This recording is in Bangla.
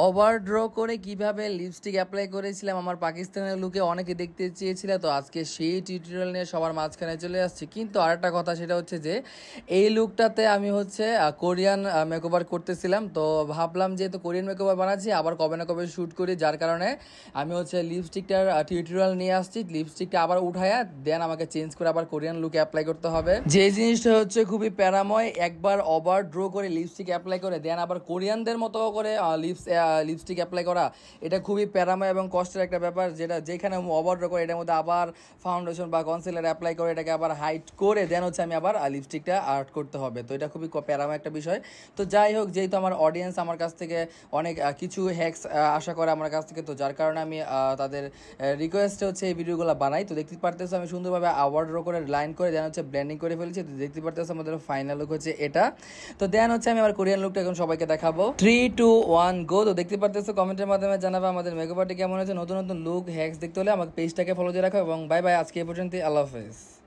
ওভার ড্র করে কিভাবে লিপস্টিক অ্যাপ্লাই করেছিলাম আমার পাকিস্তানের লুকে অনেকে দেখতে চেয়েছিল, তো আজকে সেই টিউটোরিয়াল নিয়ে সবার মাঝখানে চলে আসছি। কিন্তু আরেকটা কথা, সেটা হচ্ছে যে এই লুকটাতে আমি হচ্ছে কোরিয়ান মেকওভার করতেছিলাম, তো ভাবলাম যেহেতু কোরিয়ান মেকওভার বানাচ্ছি আবার কবে না কবে শ্যুট করি, যার কারণে আমি হচ্ছে লিপস্টিকটার টিউটোরিয়াল নিয়ে আসছি। লিপস্টিকটা আবার উঠায়া দেন আমাকে চেঞ্জ করে আবার কোরিয়ান লুকে অ্যাপ্লাই করতে হবে। যে জিনিসটা হচ্ছে খুবই প্যারাময়, একবার ওভার ড্র করে লিপস্টিক অ্যাপ্লাই করে দেন আবার কোরিয়ানদের মতো করে লিপস্টিক অ্যাপ্লাই করা, এটা খুবই প্যারাময় এবং কষ্টের একটা ব্যাপার। যেটা যেখানে ওভার ড্র করে এটার মধ্যে আবার ফাউন্ডেশন বা কনসিলার অ্যাপ্লাই করে এটাকে আবার হাইট করে দেন হচ্ছে আমি আবার লিপস্টিকটা আর্ট করতে হবে, তো এটা খুবই প্যারাময় একটা বিষয়। তো যাই হোক, যেহেতু আমার অডিয়েন্স আমার কাছ থেকে অনেক কিছু হ্যাক্স আশা করে আমার কাছ থেকে, তো যার কারণে আমি তাদের রিকোয়েস্টে হচ্ছে এই ভিডিওগুলো বানাই। তো দেখতে পারতেছো আমি সুন্দরভাবে ওভার ড্র করে লাইন করে দেন হচ্ছে ব্লেন্ডিং করে ফেলেছি। তো দেখতে পারতেছো আমাদের ফাইনাল লুক হচ্ছে এটা। তো দেন হচ্ছে আমি আমার কোরিয়ান লুকটা এখন সবাইকে দেখাবো। 3 2 1 গো। তো দেখতে পারতেছো, কমেন্টের মাধ্যমে জানাবে আমাদের মেকআপ আর্টে কেমন হয়েছে। নতুন নতুন লুক হ্যাক্স দেখতে হলে আমাকে পেজটাকে ফলো দিয়ে রাখো এবং বাই বাই। আজকে এই পর্যন্ত, আল্লাহ হাফেজ।